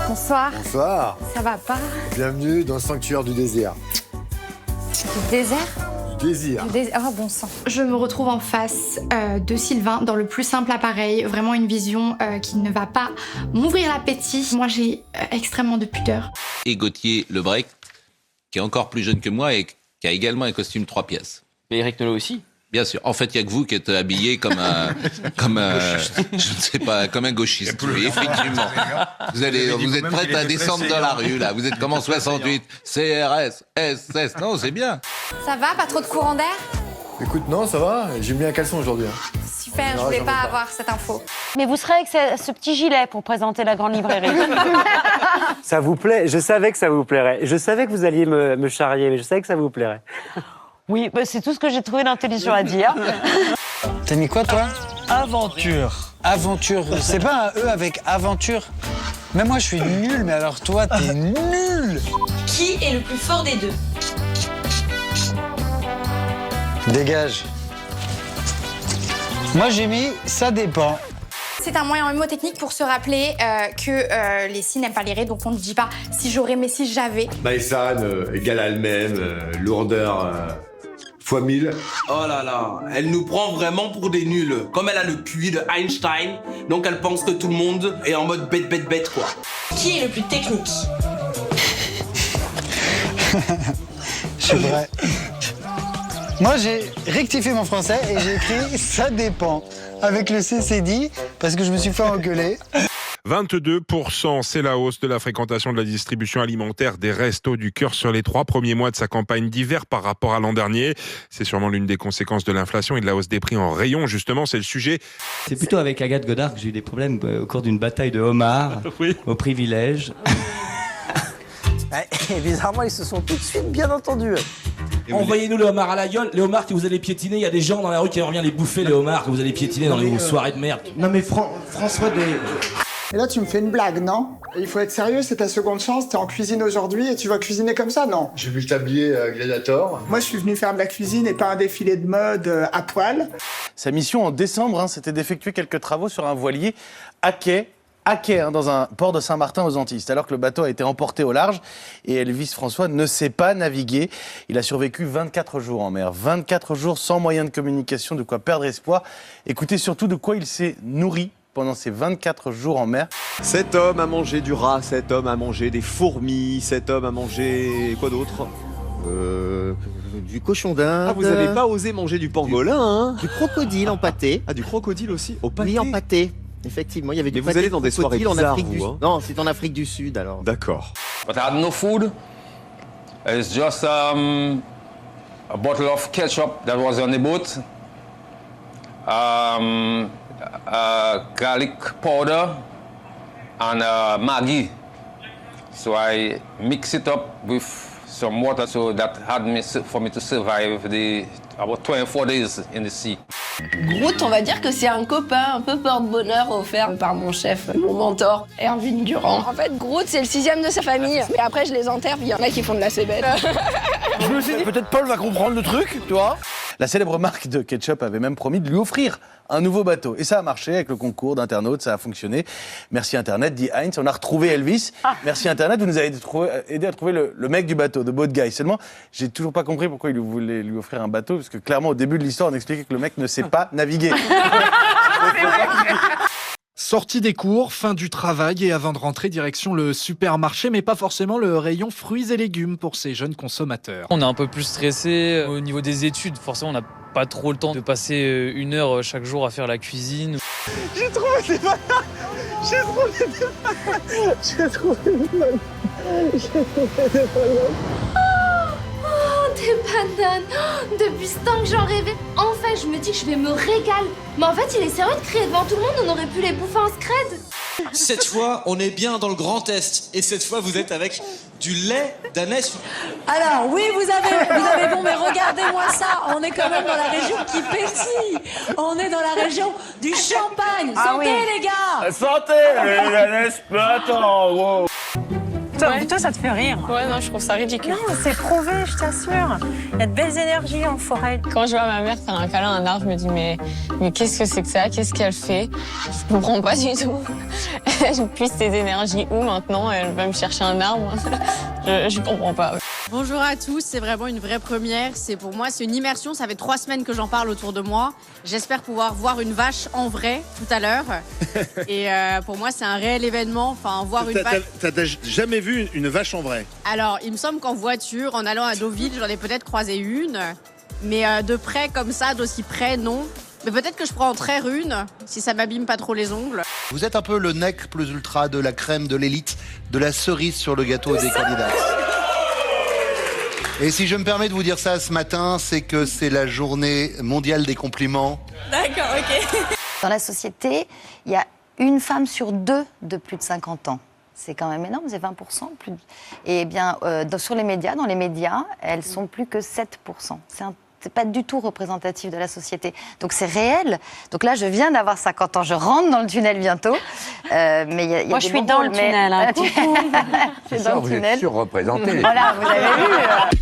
Bonsoir. Bonsoir. Ça va pas? Bienvenue dans le sanctuaire du désir. Du désert? Du désir. Oh bon sang. Je me retrouve en face de Sylvain dans le plus simple appareil. Vraiment une vision qui ne va pas m'ouvrir l'appétit. Moi j'ai extrêmement de pudeur. Et Gauthier Lebrecq, qui est encore plus jeune que moi et qui a également un costume 3 pièces. Mais Eric Nolot aussi. Bien sûr. En fait, il n'y a que vous qui êtes habillé comme un, je ne sais pas, comme un gauchiste. Oui, effectivement. Vous êtes prête à descendre dans la rue, là. Vous êtes comme en 68. CRS, SS. Non, c'est bien. Ça va? Pas trop de courant d'air? Écoute, non, ça va. J'ai mis un caleçon aujourd'hui. Super, je voulais pas avoir cette info. Mais vous serez avec ce petit gilet pour présenter la grande librairie. Ça vous plaît? Je savais que ça vous plairait. Je savais que vous alliez me charrier, mais je savais que ça vous plairait. Oui, bah c'est tout ce que j'ai trouvé d'intelligent à dire. T'as mis quoi, toi? Aventure. Aventure. C'est pas un E avec aventure? Mais moi, je suis nul, mais alors toi, t'es nul. Qui est le plus fort des deux? Dégage. Moi, j'ai mis ça dépend. C'est un moyen mnémotechnique pour se rappeler que les si n'aiment pas les ré, donc on ne dit pas si j'aurais, mais si j'avais. Maïsan égale elle-même, lourdeur fois 1000. Oh là là, elle nous prend vraiment pour des nuls. Comme elle a le QI de Einstein, donc elle pense que tout le monde est en mode bête quoi. Qui est le plus technique? C'est vrai. Moi, j'ai rectifié mon français et j'ai écrit « ça dépend » avec le CCD parce que je me suis fait engueuler. 22%, c'est la hausse de la fréquentation de la distribution alimentaire des Restos du Cœur sur les 3 premiers mois de sa campagne d'hiver par rapport à l'an dernier. C'est sûrement l'une des conséquences de l'inflation et de la hausse des prix en rayon. Justement, c'est le sujet. C'est plutôt avec Agathe Godard que j'ai eu des problèmes au cours d'une bataille de homards au privilège. Et bizarrement, ils se sont tout de suite bien entendus. Envoyez-nous les homards à la gueule, les homards que vous allez piétiner. Il y a des gens dans la rue qui aimeraient bien les bouffer, les homards que vous allez piétiner dans les soirées de merde. Non mais François Et là tu me fais une blague, non? Il faut être sérieux, c'est ta seconde chance, t'es en cuisine aujourd'hui et tu vas cuisiner comme ça, non? J'ai vu le tablier Gladiator. Moi je suis venu faire de la cuisine et pas un défilé de mode à poil. Sa mission en décembre, c'était d'effectuer quelques travaux sur un voilier à quai, dans un port de Saint-Martin aux Antilles. C'est alors que le bateau a été emporté au large et Elvis François ne sait pas naviguer. Il a survécu 24 jours en mer, 24 jours sans moyen de communication, de quoi perdre espoir. Écoutez surtout de quoi il s'est nourri pendant ces 24 jours en mer. Cet homme a mangé du rat, cet homme a mangé des fourmis, cet homme a mangé quoi d'autre? Du cochon d'Inde. Ah, vous n'avez pas osé manger du pangolin, hein? Du crocodile en pâté. Ah, du crocodile aussi? Au pâté? Oui, en pâté. Effectivement, il y avait du Mais pâté. vous allez dans des soirées bizarres, du... hein? Non, c'est en Afrique du Sud, alors. D'accord. But I had no food. It's just a bottle of ketchup that was on the boat. Garlic powder and Maggi. So I mix it up with some water so that for me to survive about 24 days in the sea. Groot, on va dire que c'est un copain un peu porte-bonheur offert par mon chef, mon mentor, Erwin Durand. En fait, Groot, c'est le 6e de sa famille. Mais après, je les enterre, puis il y en a qui font de la cébette. Je me suis dit, peut-être Paul va comprendre le truc, tu vois. La célèbre marque de ketchup avait même promis de lui offrir un nouveau bateau. Et ça a marché avec le concours d'internautes, ça a fonctionné. Merci Internet, dit Heinz. On a retrouvé Elvis. Merci Internet, vous nous avez aidé à trouver le mec du bateau, de Boat Guy. Seulement, j'ai toujours pas compris pourquoi il voulait lui offrir un bateau, parce que clairement, au début de l'histoire, on expliquait que le mec ne sait pas naviguer. Sortie des cours, fin du travail et avant de rentrer direction le supermarché, mais pas forcément le rayon fruits et légumes pour ces jeunes consommateurs. On est un peu plus stressé au niveau des études. Forcément, on n'a pas trop le temps de passer 1 heure chaque jour à faire la cuisine. J'ai trouvé des bananes. J'ai trouvé des bananes. Des bananes. Depuis ce temps que j'en rêvais. Enfin, je me dis que je vais me régaler. Mais en fait, il est sérieux de crier devant tout le monde, on aurait pu les bouffer en scred. Cette fois, on est bien dans le Grand Est. Et cette fois, vous êtes avec du lait d'ânesse. Alors, oui, vous avez bon, mais regardez-moi ça. On est quand même dans la région qui pétille. On est dans la région du Champagne. Santé, les gars. Santé, l'ânesse peut attendre. Toi, ça te fait rire. Ouais, non, je trouve ça ridicule. Non, c'est prouvé, je t'assure. Il y a de belles énergies en forêt. Quand je vois ma mère faire un câlin à un arbre, je me dis mais qu'est-ce que c'est que ça? Qu'est-ce qu'elle fait? Je comprends pas du tout. Je puise ses énergies où maintenant? Elle va me chercher un arbre. Je comprends pas. Bonjour à tous, c'est vraiment une vraie première. Pour moi, c'est une immersion. Ça fait 3 semaines que j'en parle autour de moi. J'espère pouvoir voir une vache en vrai tout à l'heure. Et pour moi, c'est un réel événement. Enfin, voir une vache. T'as jamais vu une vache en vrai? Alors, il me semble qu'en voiture, en allant à Deauville, j'en ai peut-être croisé une. Mais de près comme ça, d'aussi près, non. Mais peut-être que je pourrais en traire une, si ça m'abîme pas trop les ongles. Vous êtes un peu le nec plus ultra de la crème, de l'élite, de la cerise sur le gâteau des candidats. Et si je me permets de vous dire ça ce matin, c'est que c'est la journée mondiale des compliments. D'accord, ok. Dans la société, il y a une femme sur 2 de plus de 50 ans. C'est quand même énorme, c'est 20%. Plus. Et bien, sur les médias, dans les médias, elles sont plus que 7%. C'est pas du tout représentatif de la société. Donc c'est réel. Donc là, je viens d'avoir 50 ans, je rentre dans le tunnel bientôt. Mais y a moi, je suis dans le tunnel. Hein. Je suis dans le tunnel. Vous êtes surreprésenté. Voilà, vous avez vu.